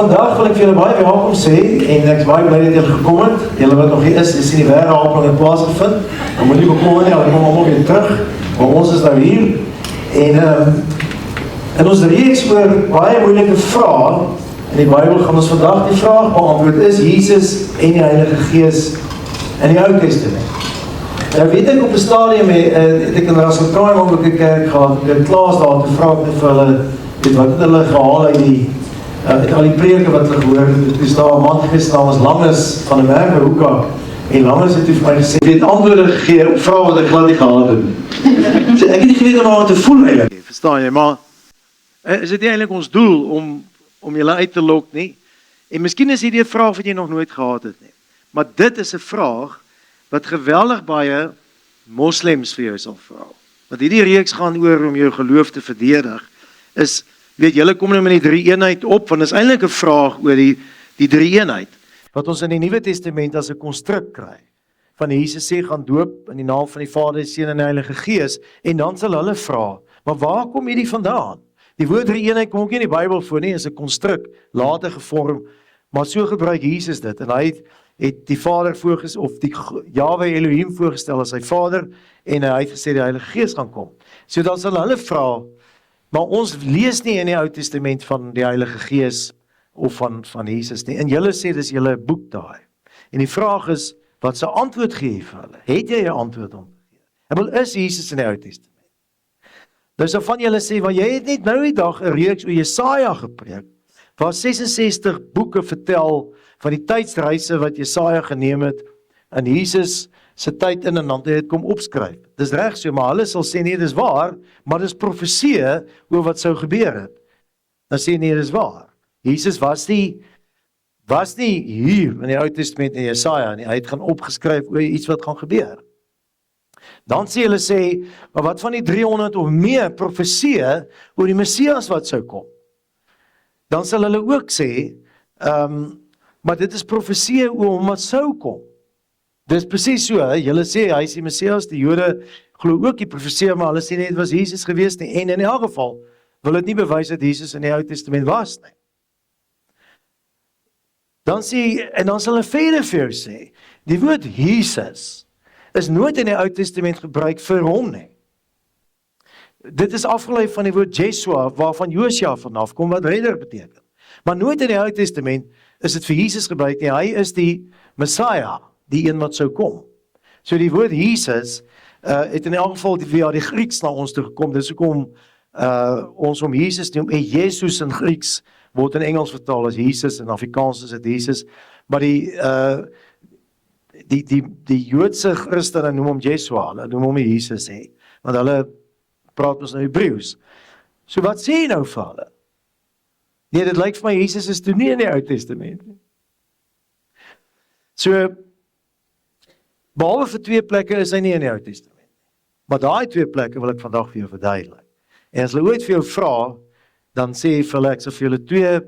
Vandag wil ek vir julle baie welkom sê, en ek is baie bly dat julle gekom het. Julle wat nog nie is in die wêreldhaling in plaas gevind. Dan moet nie bekommer nie, hulle kom allemaal weer terug. Maar ons is nou hier. En in ons reeks oor baie moeilike vrae, in die Bybel gaan ons vandag die vraag beantwoord, is Jesus en die Heilige Gees in die Ou Testament? Nou weet ek op 'n stadium, het ek in Russell Prime ook 'n kerk gehad, ek het klaas daar te vra vir hulle, wat het hulle gehaal uit die uit al die preke wat hulle gehoor het. Het is daar 'n man gewees, naam is Langes van 'n merke hoeka, en Langes het vir my gesê, jy het antwoorde gegee op vrae wat ek glad nie gehad het. So, ek het nie geweet om te voel eintlik, verstaan jy, maar is dit nie eintlik ons doel om julle uit te lok nie? En miskien is hierdie 'n vraag wat jy nog nooit gehad het nie, maar dit is 'n vraag wat geweldig baie moslems vir jou sal vra. Want hierdie reeks gaan oor om jou geloof te verdedig, is, weet julle kom nou met die drie-eenheid op, want is eintlik 'n vraag oor die drie-eenheid, wat ons in die Nuwe Testament as 'n konstruk kry. Van Jesus sê, gaan doop in die naam van die Vader, die Seun en die Heilige Gees, en dan sal hulle vra, maar waar kom hierdie vandaan? Die woord drie-eenheid kom ook nie in die Bybel voor nie, is 'n konstruk, later gevorm, maar so gebruik Jesus dit, en hy het die Vader voorgestel, of die Jahwe Elohim voorgestel as sy Vader, en hy het gesê die Heilige Gees gaan kom. So dan sal hulle vra, maar ons lees nie in die Ou Testament van die Heilige Gees of van Jesus nie. En julle sê dis julle boek daai. En die vraag is, wat se antwoord gee jy vir hulle? Het jy 'n antwoord om te gee? En wel is Jesus in die Ou Testament? Dus van julle sê, want jy het net nou die dag 'n reeks oor Jesaja gepreek, waar 66 boeke vertel van die tydsreise wat Jesaja geneem het, en Jesus se tyd in en dan het hy dit kom opskryf. Dis reg so, maar hulle sal sê nee, dis waar, maar dis profeseë oor wat sou gebeur het. Dan sê nee, dis waar. Jesus was nie hier in die Ou Testament in Jesaja nie. Hy het gaan opgeskryf oor iets wat gaan gebeur. Dan sê hulle sê, maar wat van die 300 of meer profeseë oor die Messias wat sou kom? Dan sal hulle ook sê, maar dit is profeseë oor hom wat sou kom. Dis presies so, julle sê, hy is die Messias, die Jode glo ook die profeseë, maar hulle sê nie, het was Jesus gewees nie, en in elk geval, wil dit nie bewys dat Jesus in die Ou Testament was nie. Dan sal hulle verder vir jou sê, die woord Jesus is nooit in die Ou Testament gebruik vir hom nie. Dit is afgelei van die woord Jesua, waarvan Josia vanaf kom, wat redder beteken. Maar nooit in die Ou Testament is dit vir Jesus gebruik nie, hy is die Messiah, die een wat sou kom. So die woord Jesus het in elk geval via die Grieks na ons toe gekom, dis hoekom ons om Jesus noem, en Jesus in Grieks word in Engels vertaal as Jesus, in Afrikaans is dit Jesus, maar die Joodse Christene noem hom Jesua, hulle noem hom Jesus, want hulle praat ons nou Hebreëus. So wat sê jy nou vir hulle? Nee, dit lyk vir my, Jesus is toe nie in die Ou Testament. So, behalwe vir 2 plekke is hy nie in die Ou Testament. Maar daai 2 plekke wil ek vandag vir jou verduidelik. En as hulle ooit vir jou vra, dan sê jy vir hulle, ek sal vir julle 2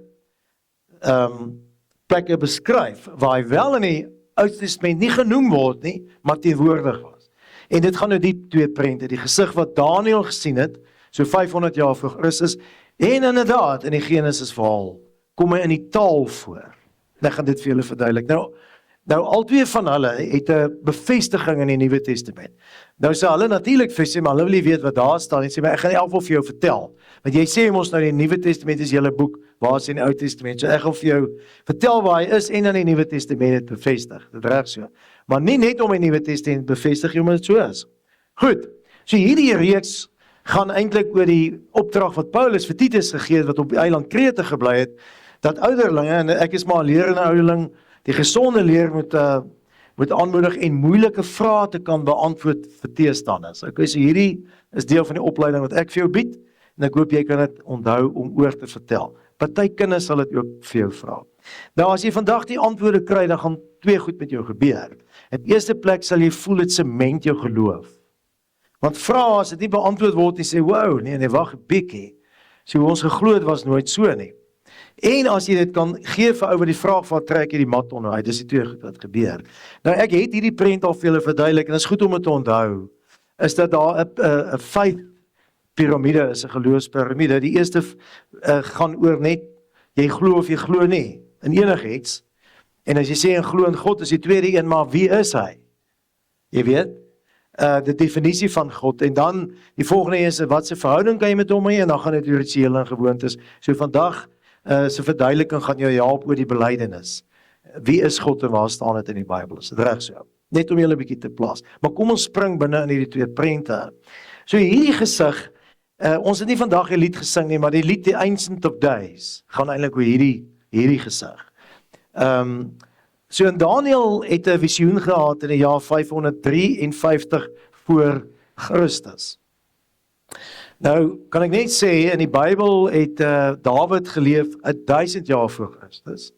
plekke beskryf, waar hy wel in die Ou Testament nie genoem word nie, maar teenwoordig was. En dit gaan nou die 2 prente, die gesig wat Daniël gesien het, so 500 jaar voor Christus, en inderdaad, in die Genesis verhaal, kom hy in die taal voor. En ek gaan dit vir julle verduidelik. Nou al 2 van hulle het 'n bevestiging in die Nuwe Testament. Nou sê hulle natuurlik vir sê, maar hulle wil nie weet wat daar staan, en sê, maar ek gaan in elk geval vir jou vertel. Want jy sê ons nou die Nuwe Testament is julle boek, waar is in die Ou Testament, so ek gaan vir jou vertel waar hy is, en in die Nuwe Testament het bevestig, dit reg so. Maar nie net om die Nuwe Testament bevestig, omdat dit so is. Goed, so hierdie reeks gaan eintlik oor die opdrag wat Paulus vir Titus gegee het, wat op die eiland Krete gebly het, dat ouderlinge, en ek is maar 'n lerende ouderling, die gesonde leer moet moet aanmoedig en moeilike vrae te kan beantwoord vir teestanders. Okay, so hierdie is deel van die opleiding wat ek vir jou bied, en ek hoop jy kan dit onthou om oor te vertel. Party kinders sal dit ook vir jou vra. Nou as jy vandag die antwoorde kry, dan gaan twee goed met jou gebeur. In eerste plek sal jy voel dit sement jou geloof. Want vrae as dit nie beantwoord word nie, sê wow, nee, wag 'n bietjie. So hoe ons geglo het was nooit so nie. En as jy dit kan gee vir ou wat die vraag van trek jy die mat onderuit, dis die twee goed wat gebeur. Nou ek het hierdie prent al vir julle verduidelik en dit is goed om dit te onthou. Is dat daar 'n faith piramide is 'n geloofspiramide. Die eerste gaan oor net jy glo of jy glo nie in enigiets. En as jy sê en glo in God, is die tweede een, maar wie is hy? Jy weet, die definisie van God. En dan die volgende is wat se verhouding kan jy met hom hê, en dan gaan dit oor rituele en gewoontes. So vandag se verduideliking gaan jou help oor die belydenis. Wie is God en waar staan dit in die Bybel? Is dit reg so? Net om julle 'n bietjie te plaas. Maar kom ons spring binne in hierdie twee prente. So hierdie gesig, ons het nie vandag 'n lied gesing nie, maar die lied The Ancient of Days gaan eintlik oor hierdie gesig. So in Daniel het 'n visioen gehad in die jaar 553 voor Christus. Nou, kan ek net sê, in die Bybel het Dawid geleef 1000 jaar voor Christus.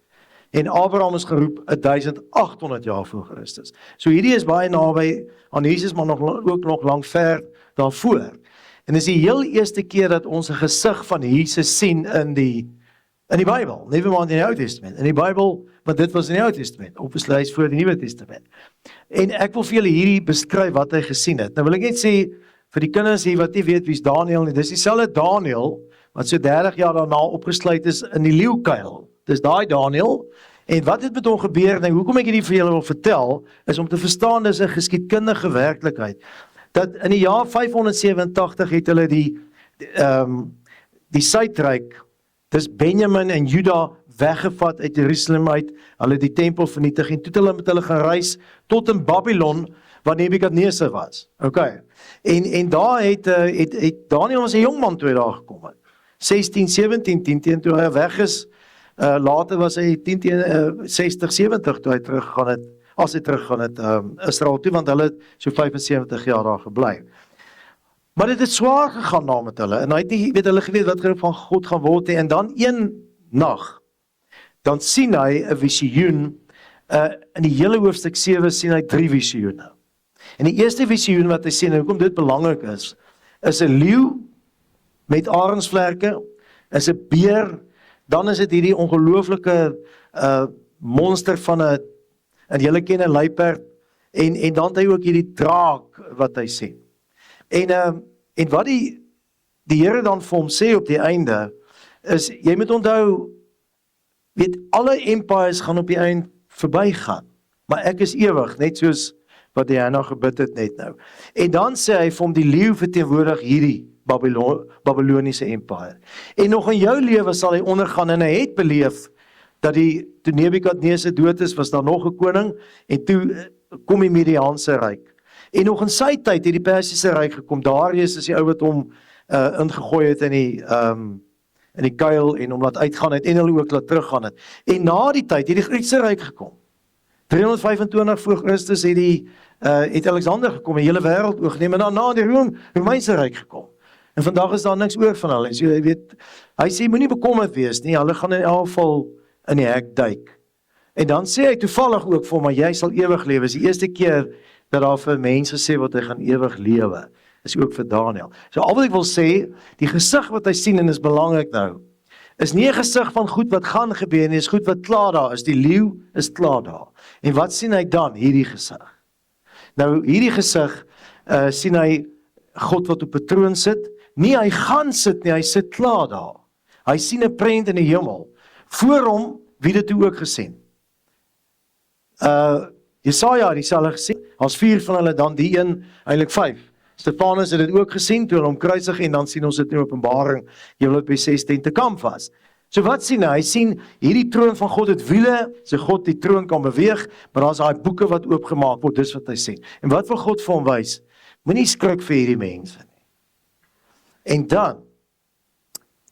En Abraham is geroep 1800 jaar voor Christus. So hierdie is baie naby aan Jesus, maar ook nog lank ver daarvoor. En dis die heel eerste keer dat ons 'n gesig van Jesus sien in die Bybel, never mind in die Ou Testament. In die Bybel, want dit was in die Ou Testament, obviously is voor die Nuwe Testament. En ek wil vir julle hierdie beskryf wat hy gesien het. Nou wil ek net sê, vir die kinders hier wat nie weet wie's Daniel nie, dis dieselfde Daniel, wat so 30 jaar daarna opgesluit is in die leeukuil. Dis daai Daniel. En wat het met hom gebeur, en hoekom ek hierdie vir julle wil vertel, is om te verstaan, dis 'n geskiedkundige werklikheid. Dat in die jaar 587 het hulle die Suidryk, dis Benjamin en Juda weggevat uit Jerusalem uit, hulle die tempel vernietig, en toe hulle met hulle gaan reis tot in Babylon, waar Nebukadnesar was. Okay. En daar het Daniel was 'n jong man toe hy daar gekom het. 16, 17, 10 toe hy weg is. Later was hy 60, 70 toe hy teruggegaan het, as hy teruggegaan het Israel toe, want hulle het so 75 jaar daar gebly. Maar dit het swaar gegaan na met hulle, en hy het nie hulle geweet wat van God gaan word, en dan een nag, dan sien hy 'n visioen, in die hele hoofstuk 7 sien hy 3 visioene. En die eerste visioen wat hy sien, en hoekom dit belangrik is 'n leeu met arensvlerke, is 'n beer, dan is dit hierdie ongelooflike monster van 'n julle ken 'n luiperd, en dan het hy ook hierdie draak wat hy sien. En wat die Here dan vir hom sê op die einde, is, jy moet onthou, weet, alle empires gaan op die einde verbygaan, maar ek is ewig, net soos wat Diana gebid het net nou. En dan sê hy vir hom, die leeu verteenwoordig hierdie Babyloniese empire. En nog in jou lewe sal hy ondergaan, en hy het beleef, dat toe Nebukadnesar dood is, was daar nog 'n koning, en toe kom die Mediaanse ryk. En nog in sy tyd het die Persiese ryk gekom. Darius is die ou wat hom ingegooi het in die kuil, en hom laat uitgaan het, en hulle ook laat teruggaan het. En na die tyd het die Griekse ryk gekom. 325 voor Christus het Alexander gekom, die hele wêreld oorgeneem, en dan na die Romeinse ryk gekom. En vandag is daar niks oor van hulle. So, jy weet, hy sê, moenie bekommerd wees nie, hulle gaan in elk geval in die hek duik. En dan sê hy toevallig ook vir hom, maar jy sal ewig lewe. Dis die eerste keer dat daar vir mense sê wat hy gaan ewig lewe. Is ook vir Daniel. So al wat ek wil sê, die gesig wat hy sien, en is belangrik nou, is nie 'n gesig van goed wat gaan gebeur nie, is goed wat klaar daar is. Die leeu is klaar daar. En wat sien hy dan? Hierdie gesig. Nou, hierdie gesig sien hy God wat op 'n troon sit. Nie hy gaan sit nie, hy sit klaar daar. Hy sien 'n prent in die hemel. Voor hom, wie dit toe ook gesien. Jesaja het dieselfde gesien. As 4 van hulle, dan die een, eintlik 5. Stefanus het dit ook gesien, toe hulle hom kruisig, en dan sien ons dit in Openbaring, jy wil dit by 16 te kamp was. So wat sien hy? Hy sien, hierdie troon van God het wiele, so God die troon kan beweeg, maar daar is daai boeke wat oopgemaak word, dis wat hy sien. En wat wil God vir hom wys? Moenie skrik vir hierdie mense nie. En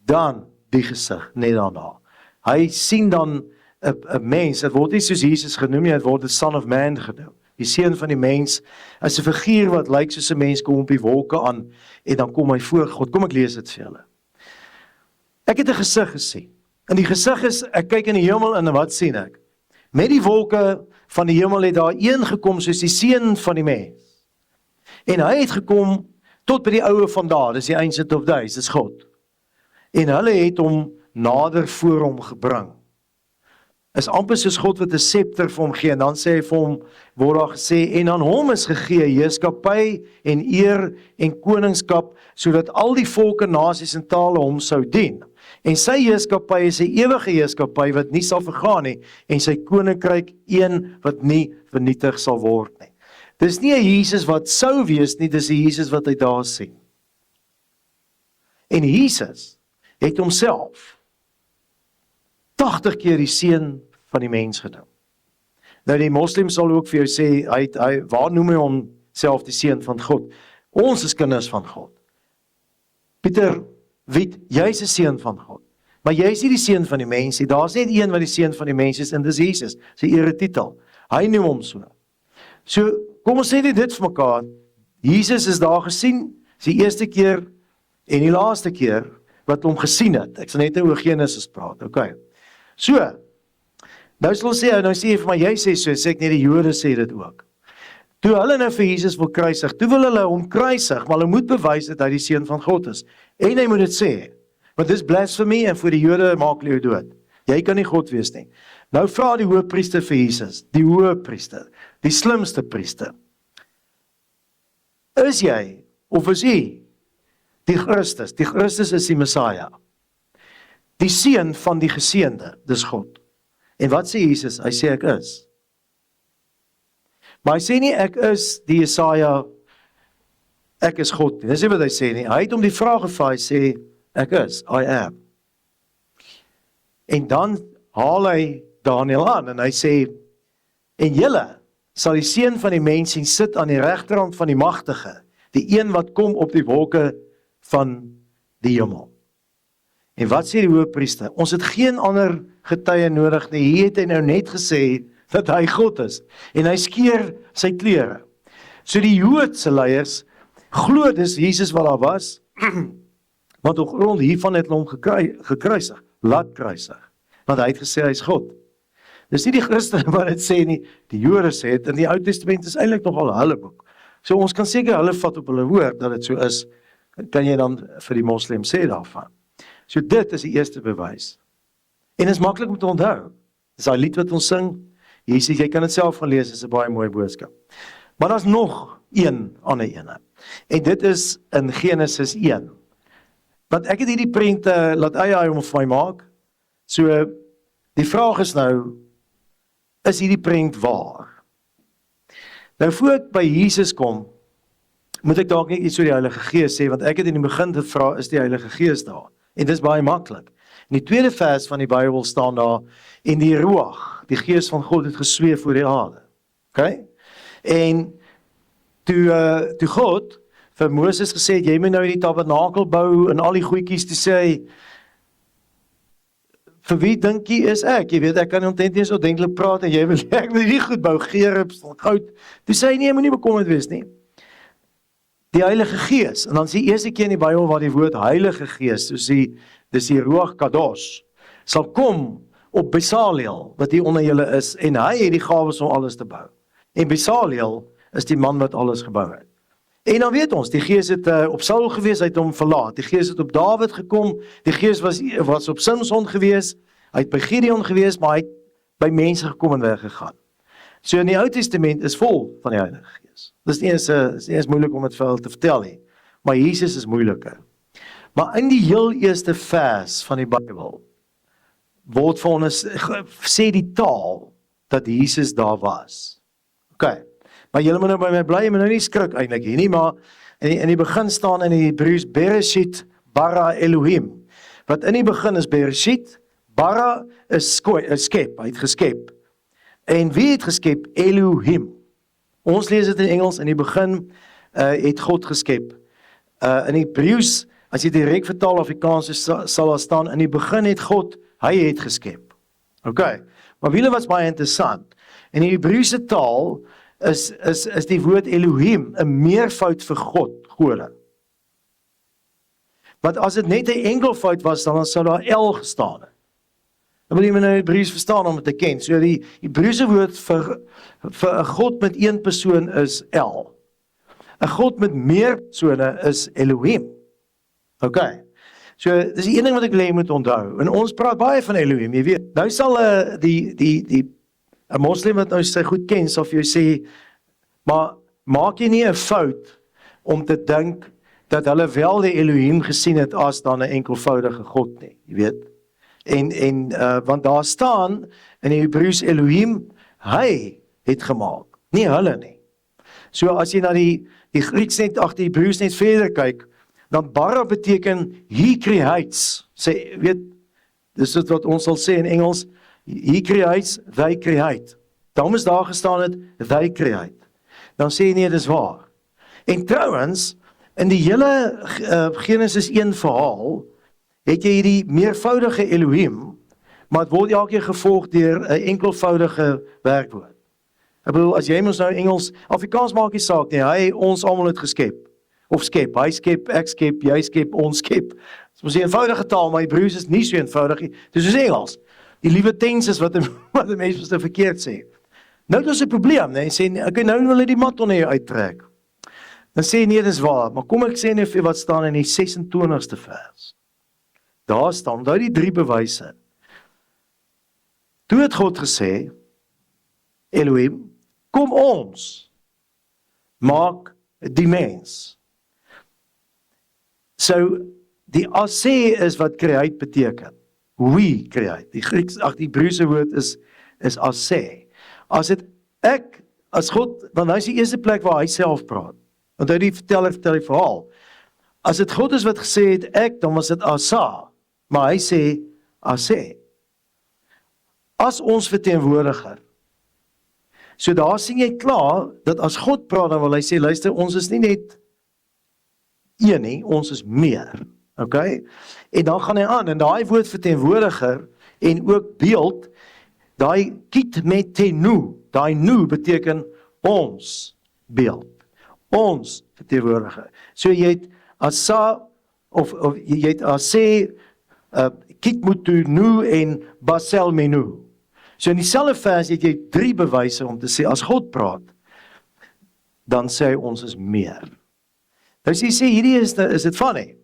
dan die gesig, net daarna. Hy sien dan 'n mens, dit word nie soos Jesus genoem nie, dit word 'n Son of Man genoem. Die seun van die mens is 'n figuur wat lyk soos 'n mens, kom op die wolke aan en dan kom hy voor God. Kom ek lees dit vir julle. Ek het 'n gesig gesien. En die gesig is, ek kyk in die hemel en wat sien ek? Met die wolke van die hemel het daar een gekom soos die seun van die mens. En hy het gekom tot by die oue van daar, dis die Ancient of Days, dis God. En hulle het hom nader voor hom gebring. Is amper soos God wat 'n scepter vir hom gee, en dan sê hy vir hom, word daar gesê, en aan hom is gegee heerskappy en eer en koningskap, sodat al die volke, nasies en tale hom sou dien. En sy heerskappy is 'n ewige heerskappy wat nie sal vergaan nie, en sy koninkryk een wat nie vernietig sal word nie. Dis nie 'n Jesus wat sou wees nie, dis 'n Jesus wat hy daar sien. En Jesus het homself 80 keer die seun van die mens gedink. Nou die moslims sal ook vir jou sê, waar noem hy homself die seun van God? Ons is kinders van God. Pieter, Wit, jy's 'n seun van God. Maar jy's nie die seun van die mens nie. Daar's net een wat die seun van die mens is, en dis Jesus, sy eretitel. Hy noem hom so. So, kom ons sê dit vir mekaar. Jesus is daar gesien, die eerste keer en die laaste keer wat hom gesien het. Ek sal net oor Genesis praat, okay. So, nou sal ons sê, nou sê jy vir my, jy sê so, sê ek nie, die Jode sê dit ook. Toe hulle nou vir Jesus wil kruisig, toe wil hulle hom kruisig, maar hulle moet bewys dat hy die seun van God is. En hy moet dit sê, want dis blasphemy en vir die Jode maak hulle jou dood. Jy kan nie God wees nie. Nou vra die hoëpriester vir Jesus, die hoëpriester, die slimste priester. Is jy, of is hy, die Christus? Die Christus is die Messiah. Die seun van die geseënde, dis God. En wat sê Jesus? Hy sê ek is. Maar hy sê nie ek is die Jesaja, ek is God nie. Dis nie wat hy sê nie. Hy het hom die vraag gevra, hy sê ek is, I am. En dan haal hy Daniel aan en hy sê, en julle sal die seun van die mens sien sit aan die regterhand van die magtige, die een wat kom op die wolke van die hemel. En wat sê die hoëpriester? Ons het geen ander getuie nodig nie. Hier het hy nou net gesê dat hy God is. En hy skeer sy klere. So die Joodse leiers glo dis Jesus wat daar was, want op grond hiervan het hulle hom gekruisig, laat kruisig. Want hy het gesê hy is God. Dis nie die Christene wat dit sê nie, die Jode sê het, en die Ou Testament is eintlik nogal hulle boek. So ons kan seker hulle vat op hulle woord dat dit so is, kan jy dan vir die moslim sê daarvan. So dit is die eerste bewys. En is maklik om te onthou. Dis daai lied wat ons sing, Jesus, jy kan dit self gaan lees, is 'n baie mooi boodskap. Maar daar's nog een ander ene. En dit is in Genesis 1. Want ek het hierdie prente laat hy om vir my maak. So die vraag is nou, is hierdie prent waar? Nou voor ek by Jesus kom, moet ek dalk net iets oor die Heilige Gees sê, want ek het in die begin gevra, is die Heilige Gees daar? En dis baie maklik. In die tweede vers van die Bybel staan daar, en die Ruach, die Gees van God het gesweef oor die aarde. Okay? En toe God vir Moses gesê het, jy moet nou die tabernakel bou en al die goedjies, te sê, vir wie dink jy is ek? Jy weet, ek kan omtrent nie so denklik praat, en jy wil ek wil nie goed bou, gerubs, goud. Toe sê hy, nee, moet nie bekommerd wees nie. Die Heilige Gees, en dan is die eerste keer in die Bybel waar die woord Heilige Gees, dis die Ruach Kadosh, sal kom op Besaliel, wat hier onder julle is, en hy het die gawes om alles te bou. En Besaliel is die man wat alles gebou het. En dan weet ons, die Gees het op Saul gewees, hy het hom verlaat. Die Gees het op Dawid gekom, die Gees was op Samson gewees, hy het by Gideon gewees, maar hy het by mense gekom en weggegaan. So in die Ou Testament is vol van die Heilige Gees. Dis nie eens moeilik om dit vir hulle te vertel nie, maar Jesus is moeiliker. Maar in die heel eerste vers van die Bybel, word vir ons, sê die taal, dat Jesus daar was. Okay. Maar julle moet nou by my bly, jy moet nou nie skrik eintlik hier nie, maar in die begin staan in die Hebreëus Bereshit bara Elohim. Wat in die begin is Bereshit, bara is skep, hy het geskep. En wie het geskep? Elohim. Ons lees dit in Engels, in die begin het God geskep. In Hebreëus, as jy direk vertaal Afrikaans, sal daar staan, in die begin het God, hy het geskep. Okay. Maar wiele was baie interessant. In die Hebreëse taal, is die woord Elohim 'n meervoud vir God, gode. Want as dit net 'n enkelvoud was, dan sou daar El gestaan het. Dan moet jy nou Hebreëus verstaan om dit te ken. So die Hebreëse woord vir 'n God met een persoon is El. 'n God met meer persone is Elohim. Okay. So dis die een ding wat ek wil hê jy moet onthou. En ons praat baie van Elohim, jy weet. Nou sal 'n moslim wat nou sy goed ken, sal vir jou sê, maar maak jy nie 'n fout om te dink dat hulle wel die Elohim gesien het as dan 'n enkelvoudige God nie, jy weet. Want daar staan in die Hebreëus Elohim, hy het gemaak, nie hulle nie. So as jy na die Grieks net, die Hebreëus net verder kyk, dan bara beteken he creates. Sê, weet, dis wat ons sal sê in Engels, he creates, they create. Dan is daar gestaan het, they create. Dan sê jy nee, dis waar. En trouwens, in die hele Genesis 1 verhaal, het jy hierdie meervoudige Elohim, maar het word elke keer gevolg deur 'n enkelvoudige werkwoord. Ek bedoel, as jy mos nou Engels, Afrikaans maak nie saak nie, hy, ons almal het geskep. Of skep, hy skep, ek skep, jy skep, ons skep. Dit is mos 'n eenvoudige taal, maar Hebreëus is nie so eenvoudig nie. Dis soos Engels. Die liewe tenses wat 'n mens mos verkeerd sê. Nou dis 'n probleem, nee, sê, okay, nou wil hy die mat onder jou uittrek. Dan sê nee, dis waar, maar kom ek sê net wat staan in die 26ste vers. Daar staan, onthou die 3 bewyse. Toe het God gesê, Elohim, kom ons, maak die mens. So, die asê is wat create beteken. We create. Die Hebreëse woord is asê. As dit ek, as God, want hy is die eerste plek waar hy self praat. Onthou die vertel die verhaal. As dit God is wat gesê het ek, dan was dit asa. Maar hy sê asê. As ons verteenwoordiger. So daar sien jy klaar, dat as God praat, dan wil hy sê, luister, ons is nie net een nie, ons is meer. Okay? En dan gaan hy aan, en daai woord verteenwoordiger, en ook beeld, daai kit met tenu, daai nu beteken ons beeld. Ons verteenwoordiger. So jy het asa, of jy het asê, kit mutu nu en basel menu. So in dieselfde vers het jy 3 bewyse om te sê, as God praat, dan sê hy ons is meer. Nou as jy sê, hierdie is dit van nie.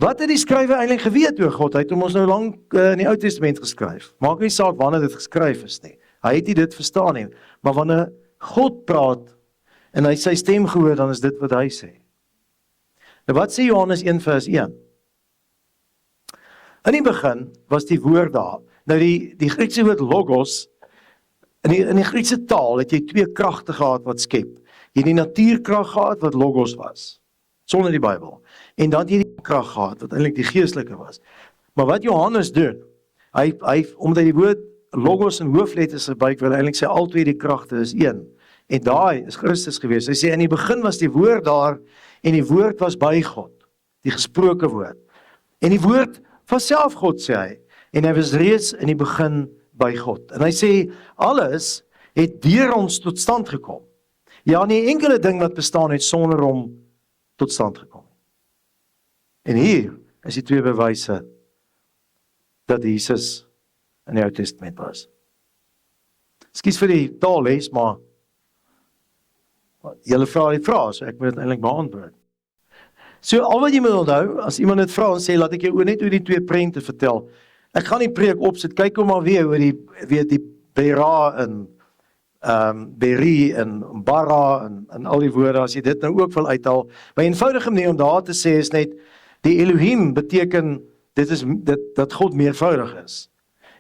Wat het die skrywer eintlik geweet oor God? Hy het hom ons nou lang in die Ou Testament geskryf. Maak nie saak wanneer dit geskryf is nie. Hy het nie dit verstaan nie. Maar wanneer God praat, en hy sy stem gehoor, dan is dit wat hy sê. Nou wat sê Johannes 1 vers 1? In die begin was die woord daar. Nou die Griekse woord logos, in die Griekse taal het jy 2 kragte gehad wat skep. Jy het die natuurkrag gehad wat logos was, sonder die Bybel. En dan het jy die krag gehad wat eintlik die geestelike was. Maar wat Johannes doen, hy omdat die woord logos in hoofletters gebruik, wil eintlik sê al 2 die kragte is 1. En daai is Christus gewees. Hy sê in die begin was die woord daar en die woord was by God, die gesproke woord. En die woord van self God sê hy. En hy was reeds in die begin by God. En hy sê, alles het deur ons tot stand gekom. Ja, nie enkele ding wat bestaan het sonder hom tot stand gekom. En hier is die 2 bewyse dat Jesus in die Ou Testament was. Ekskuus vir die taalles, maar julle vra die vrae, so ek moet dit eintlik beantwoord. So al wat jy moet onthou, as iemand dit vra en sê, laat ek jou net oor die 2 prente vertel. Ek gaan die preek opsit, kyk hom maar weer oor die Bera en Beri en Bara en al die woorde, as jy dit nou ook wil uithaal. Maar 'n eenvoudige manier om daar te sê is net, die Elohim beteken, dat God meervoudig is.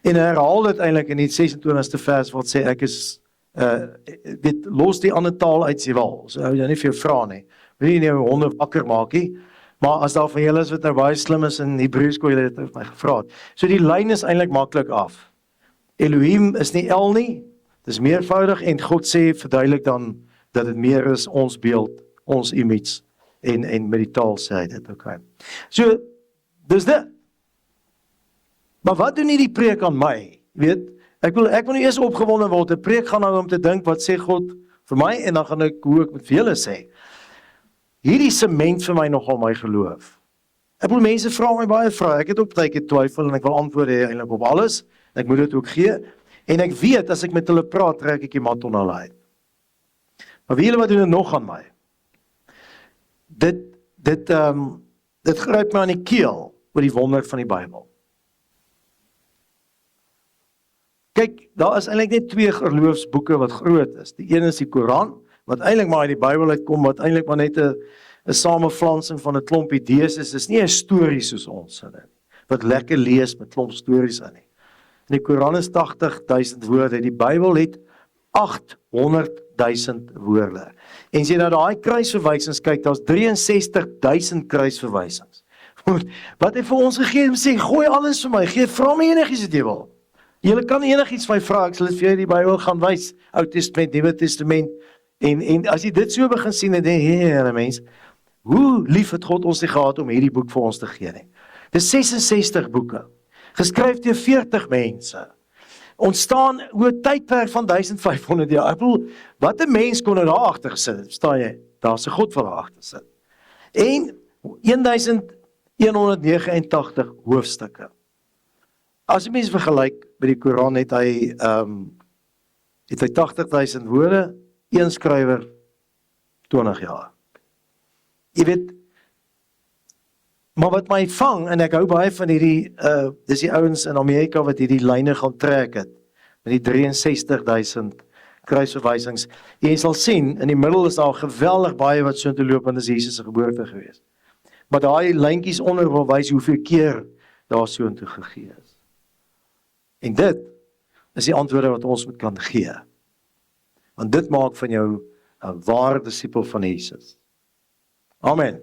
En hy herhaal dit eintlik in die 26ste vers, wat sê, ek is, los die ander taal uit sy wal. So hou jy nie vir jou vra nie. Wil jy nie honde wakker maak nie? Maar as daar van julle is wat nou baie slim is in Hebreëus, kon julle dit my gevra het. So die lyn is eintlik maklik af. Elohim is nie El nie, dit is meervoudig en God sê verduidelik dan dat dit meer is ons beeld, ons image en met die taal sê hy dit, okay. So, dis dit. Maar wat doen nie die preek aan my? Weet, ek wil nie eers opgewonde word, 'n preek gaan nou om te dink, wat sê God vir my, en dan gaan ek hoe ek met vir julle sê, hierdie sement vir my nogal my geloof. Ek bedoel, mense vra my baie vrae, ek het op tyd twyfel en ek wil antwoorde hê eintlik op alles, en ek moet dit ook gee, en ek weet, as ek met hulle praat, trek ek die mat onder hulle uit. Maar wie julle wat doen dit nog aan my? Dit gryp my aan die keel oor die wonder van die Bybel. Kyk, daar is eintlik net 2 geloofsboeke wat groot is. Die een is die Koran, wat eintlik maar uit die Bybel uitkom, wat eintlik maar net 'n samevlansing van 'n klomp idees is. Dis nie 'n storie soos ons in dit, wat lekker lees met klomp stories in nie. En die Koran is 80.000 woorde, die Bybel het 800.000 woorde. En as jy na daai kruisverwysings kyk, daar's 63.000 kruisverwysings. Wat het vir ons gegee om sê, gooi alles vir my, vra my enigiets wat jy wil. Jy kan enigiets vir my vra, ek sal dit vir jou die Bybel gaan wys, Ou Testament, Nuwe Testament, en as jy dit so begin sien, dan denk jy, mens, hoe lief het God ons nie gehad om hierdie boek vir ons te gee nie. Dis 66 boeke, geskryf deur 40 mense, ontstaan oor 'n tydperk van 1500 jaar. Ek bedoel, wat 'n mens kon daar agter gesit het, verstaan jy? Daar's 'n God wat daar agter sit. En 1189 hoofstukke. As jy mens vergelyk met die Koran, het hy 80.000 woorde, een skrywer 20 jaar. Jy weet, maar wat my vang, en ek hou baie van hierdie, dis die ouens in Amerika wat hierdie lyne gaan trek het, met die 63.000 kruisverwysings. Jy sal sien, in die middel is daar geweldig baie wat so te loop, want is Jesus se geboorte gewees. Maar daai lyntjies onder wil wys hoeveel keer daar so intoe gegee is. En dit is die antwoorde wat ons moet kan gee. Want dit maak van jou 'n ware disipel van Jesus. Amen.